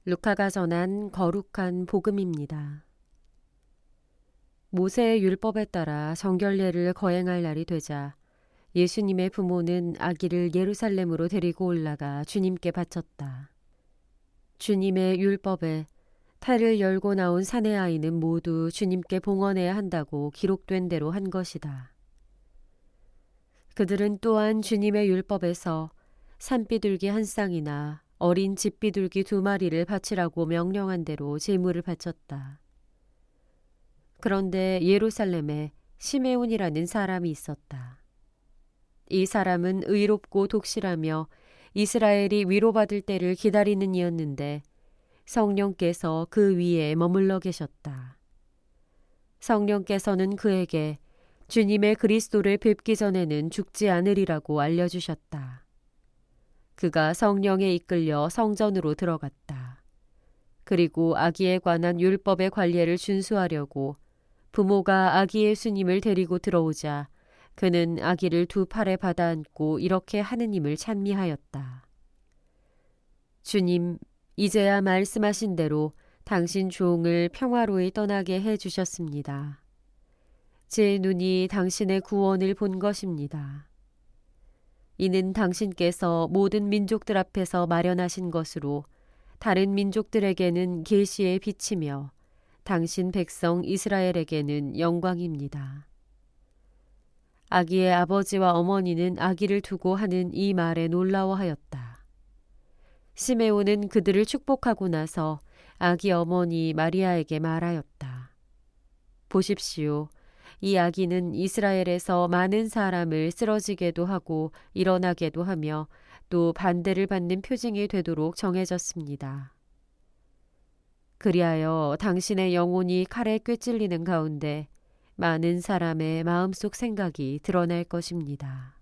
루카가 전한 거룩한 복음입니다. 모세의 율법에 따라 정결례를 거행할 날이 되자 예수님의 부모는 아기를 예루살렘으로 데리고 올라가 주님께 바쳤다. 주님의 율법에胎를 열고 나온 사내 아이는 모두 주님께 봉헌해야 한다고 기록된 대로 한 것이다. 그들은 또한 주님의 율법에서 산비둘기 한 쌍이나 어린 집비둘기 2마리를 바치라고 명령한 대로 제물을 바쳤다. 그런데 예루살렘에 시메온이라는 사람이 있었다. 이 사람은 의롭고 독실하며 이스라엘이 위로받을 때를 기다리는 이였는데 성령께서 그 위에 머물러 계셨다. 성령께서는 그에게 주님의 그리스도를 뵙기 전에는 죽지 않으리라고 알려주셨다. 그가 성령에 이끌려 성전으로 들어갔다. 그리고 아기에 관한 율법의 관례를 준수하려고 부모가 아기 예수님을 데리고 들어오자 그는 아기를 2팔에 받아 안고 이렇게 하느님을 찬미하였다. 주님, 이제야 말씀하신 대로 당신 종을 평화로이 떠나게 해 주셨습니다. 제 눈이 당신의 구원을 본 것입니다. 이는 당신께서 모든 민족들 앞에서 마련하신 것으로 다른 민족들에게는 계시의 빛이며 당신 백성 이스라엘에게는 영광입니다. 아기의 아버지와 어머니는 아기를 두고 하는 이 말에 놀라워하였다. 시메온은 그들을 축복하고 나서 아기 어머니 마리아에게 말하였다. 보십시오. 이 아기는 이스라엘에서 많은 사람을 쓰러지게도 하고 일어나게도 하며 또 반대를 받는 표징이 되도록 정해졌습니다. 그리하여 당신의 영혼이 칼에 꿰찔리는 가운데 많은 사람의 마음속 생각이 드러날 것입니다.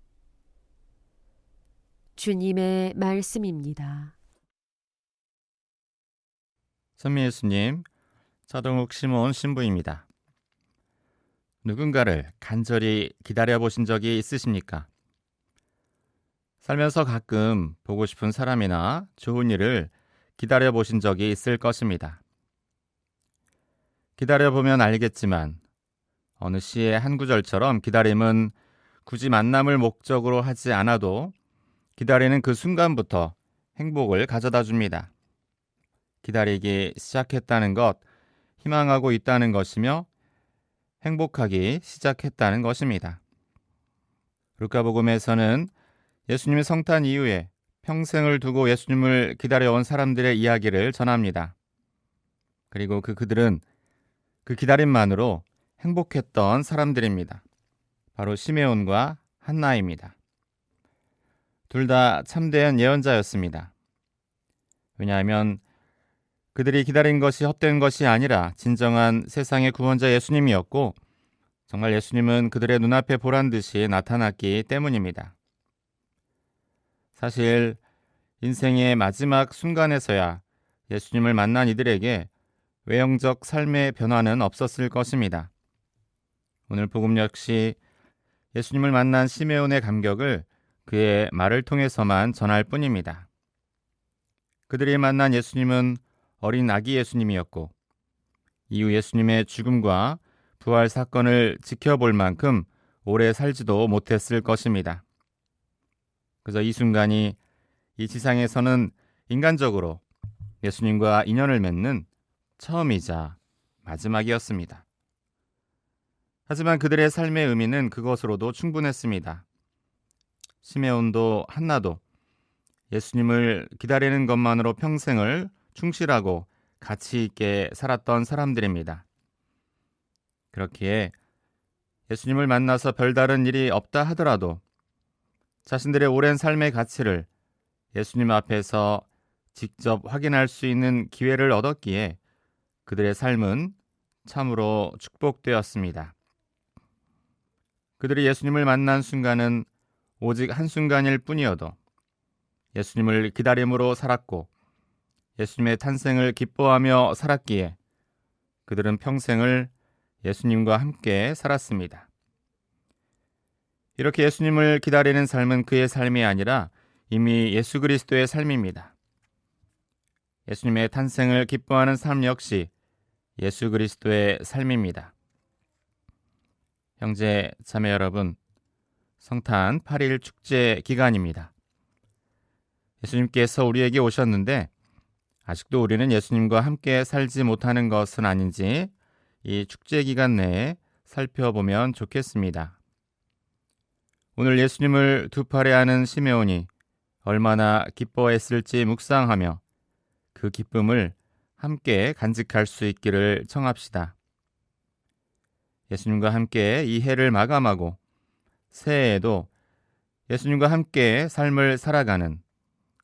주님의 말씀입니다. 선미 예수님, 차동욱 시몬 신부입니다. 누군가를 간절히 기다려보신 적이 있으십니까? 살면서 가끔 보고 싶은 사람이나 좋은 일을 기다려보신 적이 있을 것입니다. 기다려보면 알겠지만 어느 시의 한 구절처럼 기다림은 굳이 만남을 목적으로 하지 않아도 기다리는 그 순간부터 행복을 가져다 줍니다. 기다리기 시작했다는 것, 희망하고 있다는 것이며 행복하기 시작했다는 것입니다. 루카복음에서는 예수님의 성탄 이후에 평생을 두고 예수님을 기다려온 사람들의 이야기를 전합니다. 그리고 그들은 그 기다림만으로 행복했던 사람들입니다. 바로 시메온과 한나입니다. 둘 다 참된 예언자였습니다. 왜냐하면 그들이 기다린 것이 헛된 것이 아니라 진정한 세상의 구원자 예수님이었고 정말 예수님은 그들의 눈앞에 보란 듯이 나타났기 때문입니다. 사실 인생의 마지막 순간에서야 예수님을 만난 이들에게 외형적 삶의 변화는 없었을 것입니다. 오늘 복음 역시 예수님을 만난 시메온의 감격을 그의 말을 통해서만 전할 뿐입니다. 그들이 만난 예수님은 어린 아기 예수님이었고 이후 예수님의 죽음과 부활 사건을 지켜볼 만큼 오래 살지도 못했을 것입니다. 그래서 이 순간이 이 지상에서는 인간적으로 예수님과 인연을 맺는 처음이자 마지막이었습니다. 하지만 그들의 삶의 의미는 그것으로도 충분했습니다. 시메온도 한나도 예수님을 기다리는 것만으로 평생을 충실하고 가치 있게 살았던 사람들입니다. 그렇기에 예수님을 만나서 별다른 일이 없다 하더라도 자신들의 오랜 삶의 가치를 예수님 앞에서 직접 확인할 수 있는 기회를 얻었기에 그들의 삶은 참으로 축복되었습니다. 그들이 예수님을 만난 순간은 오직 한순간일 뿐이어도 예수님을 기다림으로 살았고 예수님의 탄생을 기뻐하며 살았기에 그들은 평생을 예수님과 함께 살았습니다. 이렇게 예수님을 기다리는 삶은 그의 삶이 아니라 이미 예수 그리스도의 삶입니다. 예수님의 탄생을 기뻐하는 삶 역시 예수 그리스도의 삶입니다. 형제 자매 여러분, 성탄 8일 축제 기간입니다. 예수님께서 우리에게 오셨는데 아직도 우리는 예수님과 함께 살지 못하는 것은 아닌지 이 축제 기간 내에 살펴보면 좋겠습니다. 오늘 예수님을 두 팔에 안은 시메온이 얼마나 기뻐했을지 묵상하며 그 기쁨을 함께 간직할 수 있기를 청합시다. 예수님과 함께 이 해를 마감하고 새해에도 예수님과 함께 삶을 살아가는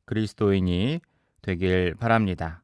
그리스도인이 되길 바랍니다.